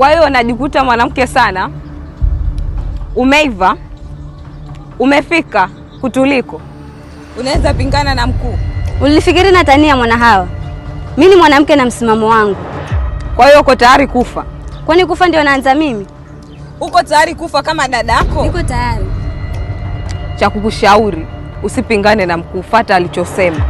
Kwa hiyo unajikuta mwanamke sana, umeiva, umefika kutuliko, unaweza pingana na mkuu. Ulifikiri natania mwana hawa? Mimi ni mwanamke na msimamo wangu. Kwa hiyo uko tayari kufa? Kwani kufa ndio naanza mimi? Uko tayari kufa kama dadako? Niko tayari. Cha kukushauri, usipingane na mkuu, fuata alichosema.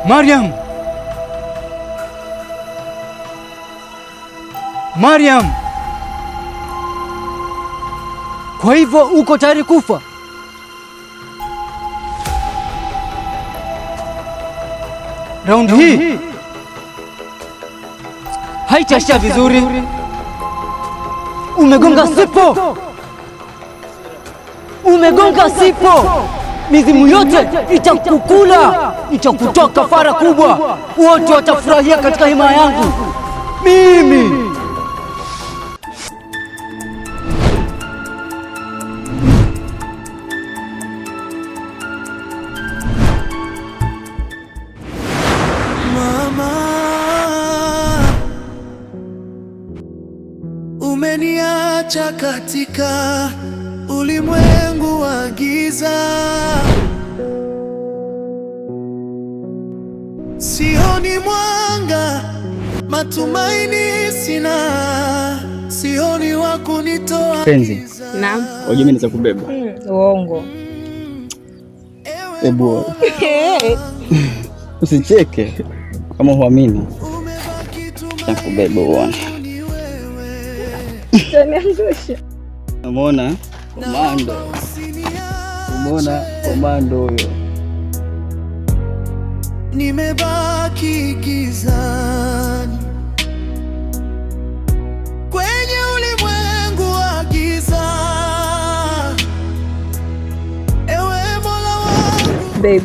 Mariam! Mariam! Kwa hivyo uko tayari kufa? Raundi hii haitaisha vizuri. Umegonga sipo! Umegonga sipo! Mizimu yote itakukula, itakutoa kafara kubwa. Wote watafurahia katika hema yangu. Mimi Mama, umeniacha katika ulimwengu wa giza. Sioni mwanga, matumaini sina, sioni wa kunitoa. penzi, Naam. unajua mimi naweza kubeba. Uongo. Ebu usicheke kama huamini. Nakubeba uone. Umeona komando? Umeona komando huyo? Nimebaki gizani kwenye ulimwengu wa giza. Ewe Mola wangu. Babe,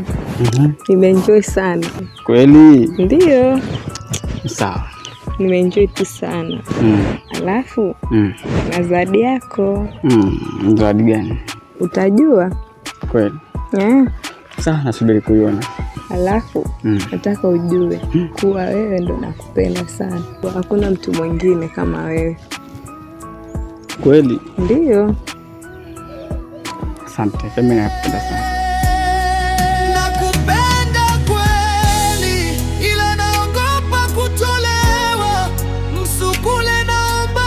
nimeenjoy sana. Kweli? Ndiyo. Sawa. Nimeenjoy tu sana. Alafu na zawadi yako. Zawadi gani? Utajua. Kweli? Yeah. Sawa, nasubiri kuiona. Alafu nataka ujue kuwa wewe ndo nakupenda sana. Hakuna mtu mwingine kama wewe. Kweli? Ndiyo. Asante, mimi nakupenda sana. Nakupenda kweli, ila naogopa kutolewa. Msukule, naomba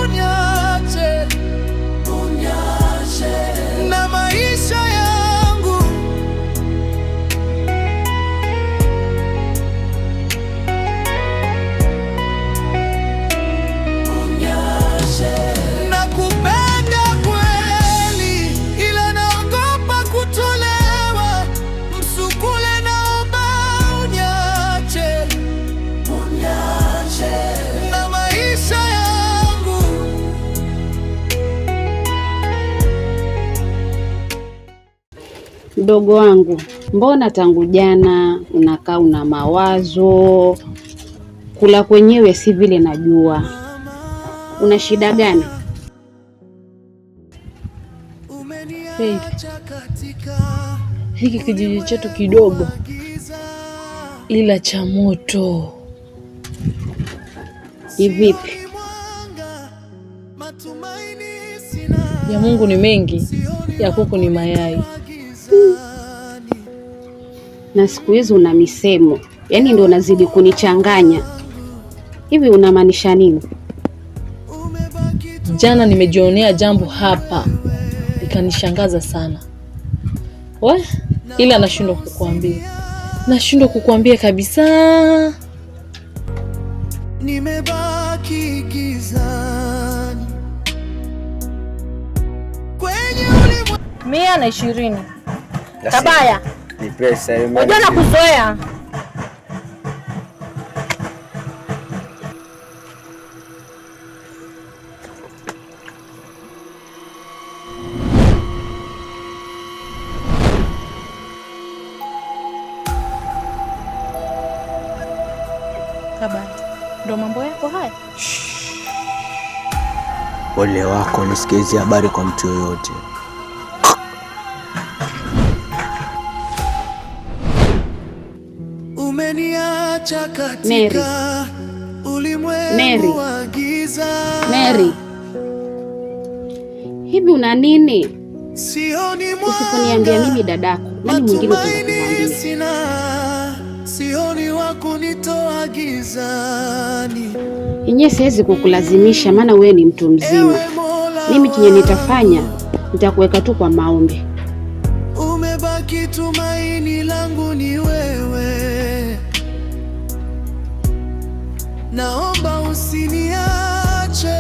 uniache, na maisha yangu. Nakupenda kweli, ila naogopa kutolewa. Msukule, naomba uniache, na maisha yangu. Mdogo wangu, mbona tangu jana unakaa una mawazo? Kula kwenyewe si vile najua. Una shida gani? Hiki kijiji chetu kidogo ila cha moto. Hivipi? Ya Mungu ni mengi, ya kuku ni mayai. Na siku hizi una misemo, yaani ndio unazidi kunichanganya. Hivi unamaanisha nini? Jana nimejionea jambo hapa likanishangaza sana. Ila nashindwa kukuambia. Nashindwa kukuambia kabisa. Nimebaki gizani kwenye 120. Kabaya. Ni pesa hiyo. Unajua na kuzoea. Kabaya. Ndo mambo yako haya? Ole wako nisikize habari kwa mtu yoyote. Umeniacha katika ulimwengu wa giza. Mary, hivi una nini? Usiponiambia mimi dadako, nani mwingine utakumwambia? Sioni wa kunitoa gizani. Yenyewe siwezi kukulazimisha, maana wewe ni mtu mzima. Mimi chenye nitafanya, nitakuweka tu kwa maombi. Umebaki tumaini langu ni wewe, naomba usiniache.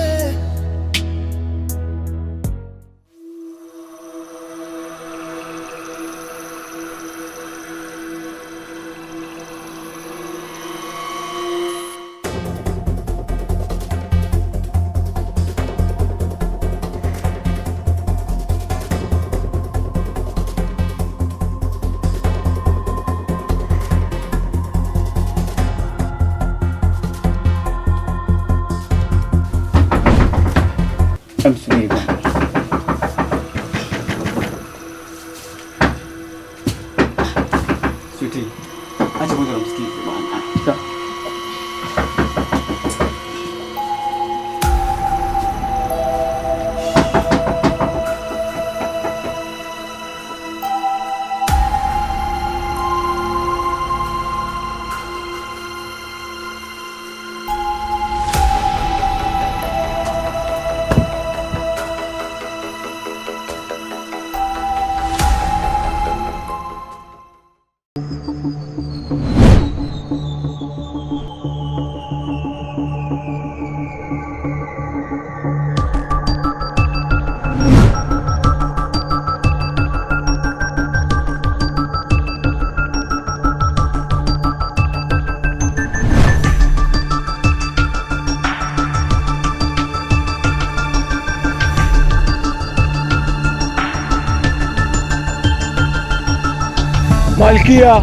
Malkia!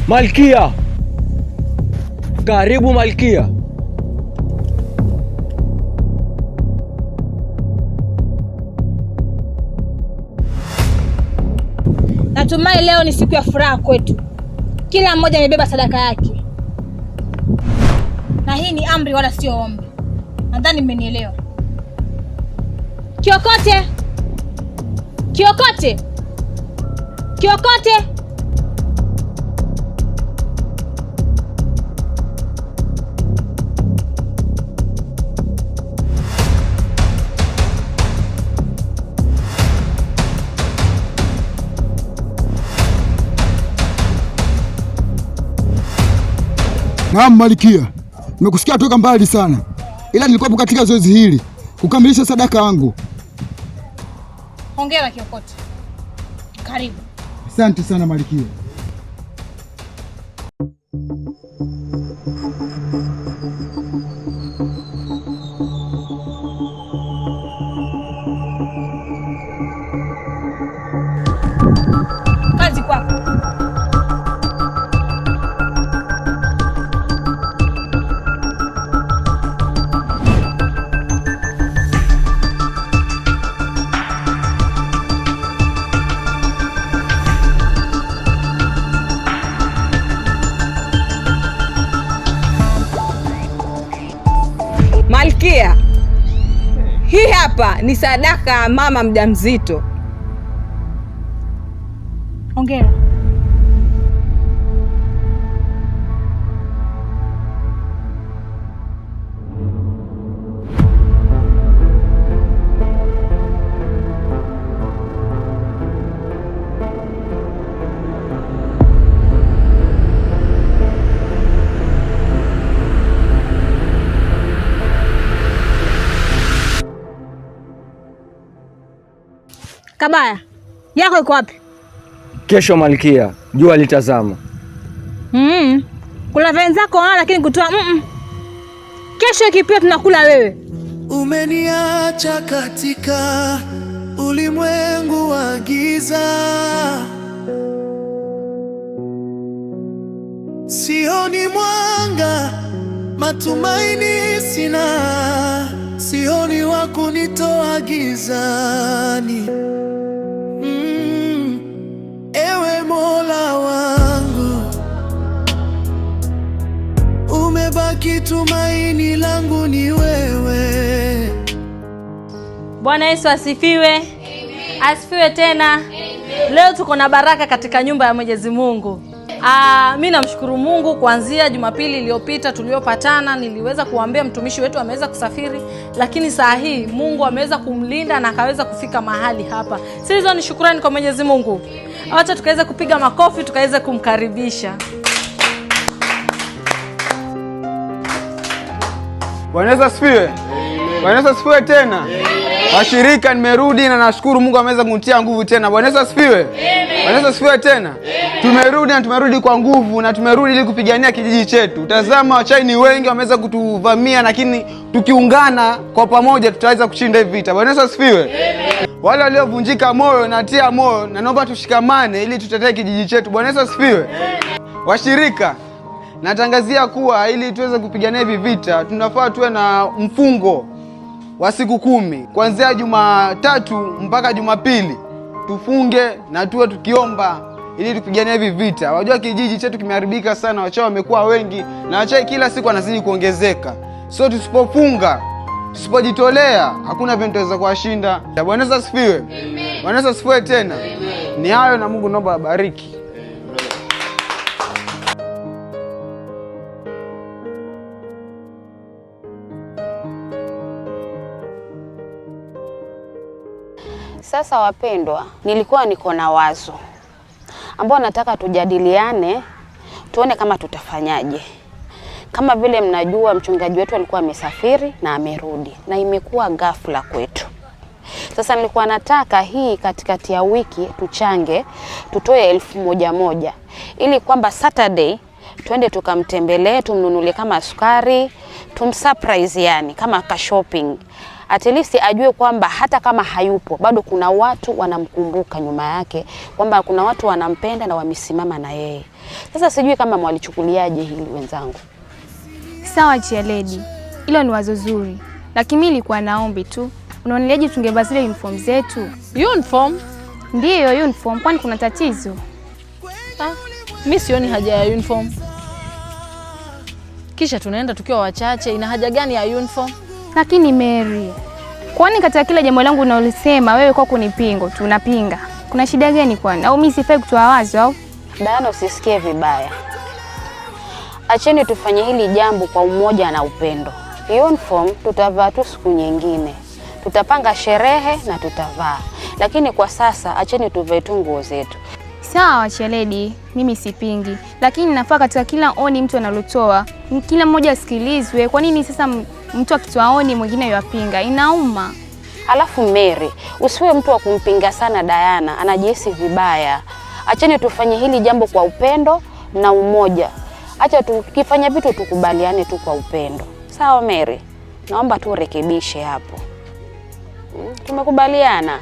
Malkia! Karibu Malkia. Natumai leo ni siku ya furaha kwetu. Kila mmoja amebeba sadaka yake. Na hii ni amri wala sio ombi. Nadhani mmenielewa. Kiokote! Kiokote! Kiokote! Naam Malkia, nimekusikia toka mbali sana, ila nilikuwa katika zoezi hili kukamilisha sadaka yangu. Hongera Kiokote. Karibu. Asante sana Malkia. Kazi kwako. Malkia, hii hapa ni sadaka ya mama mjamzito. Hongera. Kabaya, yako iko wapi? Kesho Malkia, jua litazama. Kula wenzako lakini kutoa Kesho ikipia tunakula wewe. Umeniacha katika ulimwengu wa giza, sioni mwanga matumaini sina, sioni wa kunitoa gizani. Ewe Mola wangu, umebaki tumaini langu ni wewe. Bwana Yesu asifiwe. Amen. Asifiwe tena. Amen. Leo tuko na baraka katika nyumba ya Mwenyezi Mungu. Mimi namshukuru Mungu, kuanzia Jumapili iliyopita tuliyopatana niliweza kuambia mtumishi wetu ameweza kusafiri, lakini saa hii Mungu ameweza kumlinda na akaweza kufika mahali hapa. Hizo ni shukrani kwa Mwenyezi Mungu. Acha tukaweza kupiga makofi tukaweza kumkaribisha. Bwana Yesu asifiwe. Bwana Yesu asifiwe tena. Washirika, nimerudi na nashukuru Mungu ameweza kunitia nguvu tena. Bwana Yesu asifiwe. Bwana Yesu asifiwe tena. Tumerudi na tumerudi kwa nguvu na tumerudi ili kupigania kijiji chetu. Tazama, wachai ni wengi wameweza kutuvamia, lakini tukiungana kwa pamoja tutaweza kushinda hivi vita. Bwana Yesu asifiwe. Wale waliovunjika moyo natia moyo na naomba tushikamane ili tutetee kijiji chetu. Bwana Yesu asifiwe. Washirika, natangazia kuwa ili tuweze kupigania hivi vita tunafaa tuwe na mfungo wa siku 10 kuanzia Jumatatu mpaka Jumapili. Tufunge na tuwe tukiomba ili tupiganie hivi vita. Wajua kijiji chetu kimeharibika sana, wachawi wamekuwa wengi na wachawi kila siku wanazidi kuongezeka. So tusipofunga, tusipojitolea, hakuna vile tutaweza kuwashinda. Bwana Yesu asifiwe. Bwana Yesu asifiwe tena. Ni hayo na Mungu naomba abariki. Sasa wapendwa, nilikuwa niko na wazo ambao nataka tujadiliane, tuone kama tutafanyaje. Kama vile mnajua mchungaji wetu alikuwa amesafiri na amerudi na imekuwa ghafla kwetu. Sasa nilikuwa nataka hii katikati ya wiki tuchange, tutoe 1,100 ili kwamba Saturday tuende tukamtembelee, tumnunulie kama sukari, tumsurprise yani kama ka shopping. At least ajue kwamba hata kama hayupo bado kuna watu wanamkumbuka nyuma yake, kwamba kuna watu wanampenda na wamesimama na yeye. Sasa sijui kama mwalichukuliaje hili wenzangu. Sawa Chialedi, hilo ni wazo zuri, lakini mimi nilikuwa naombi tu, unaoneleje tungevaa zile uniform zetu? Uniform? Ndiyo uniform, kwani kuna tatizo? Mimi sioni haja ya uniform. Kisha tunaenda tukiwa wachache, ina haja gani ya uniform? Lakini Mary, kwani katika kila jambo langu unalosema wewe kwa kunipingo tu unapinga? Kuna shida gani kwani? Au mimi sifai kutoa wazo au? Dana, usisikie vibaya. Acheni tufanye hili jambo kwa umoja na upendo. Uniform tutavaa tu siku nyingine. Tutapanga sherehe na tutavaa. Lakini kwa sasa acheni tuvae tu nguo zetu. Sawa Cheledi, mimi sipingi. Lakini nafaa katika kila oni mtu analotoa, kila mmoja asikilizwe. Kwa nini sasa mtu akitoa oni mwingine yapinga? Inauma. Alafu Mary, usiwe mtu wa kumpinga sana Diana, anajihisi vibaya. Acheni tufanye hili jambo kwa upendo na umoja. Acha tukifanya vitu tukubaliane tu kwa upendo. Sawa Mary? Naomba tu urekebishe hapo. Tumekubaliana.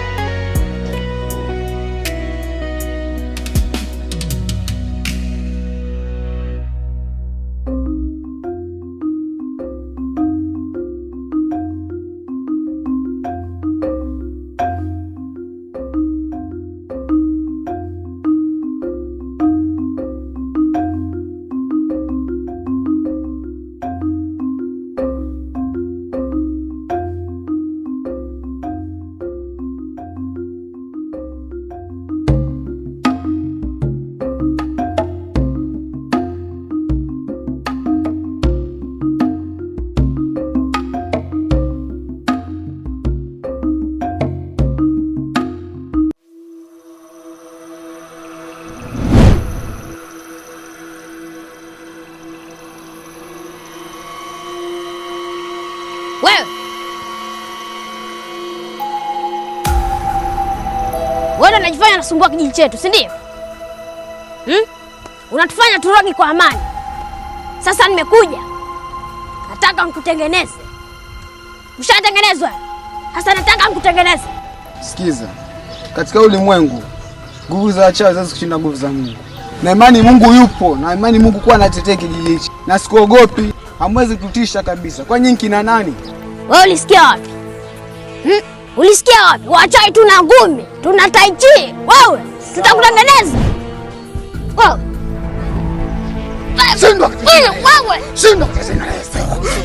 Wewe unajifanya nasumbua kijiji chetu, si ndio? Unatufanya turogi kwa amani. Sasa nimekuja. Nataka nikutengeneze. Ushatengenezwa? Sasa nataka nikutengeneze. Sikiza. Katika ulimwengu nguvu za wachawi haziwezi kushinda nguvu za Mungu. Na imani Mungu yupo, na imani Mungu kwa anatetea kijiji hichi. Na sikuogopi. hamwezi kutisha kabisa. Kwa nyinyi kina nani? Wewe ulisikia wapi? Ulisikia wapi? Wachawi tuna ngumi, tuna tai chi. Wewe tutakutengeneza. Wewe shindwa, wewe shindwa kwa jina la Yesu,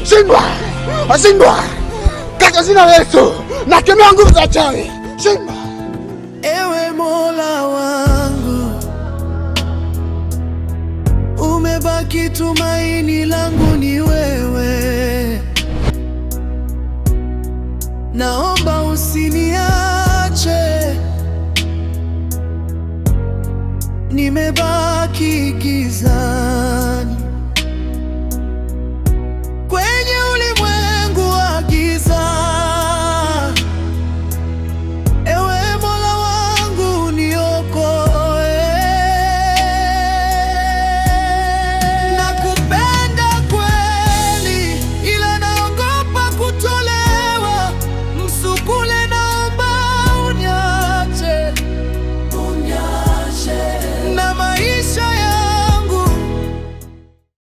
shindwa, shindwa kwa jina la Yesu, nakemea nguvu za wachawi, shindwa. Ewe Mola wangu, umebaki tumaini langu ni wewe. Naomba usiniache, nimebaki gizani.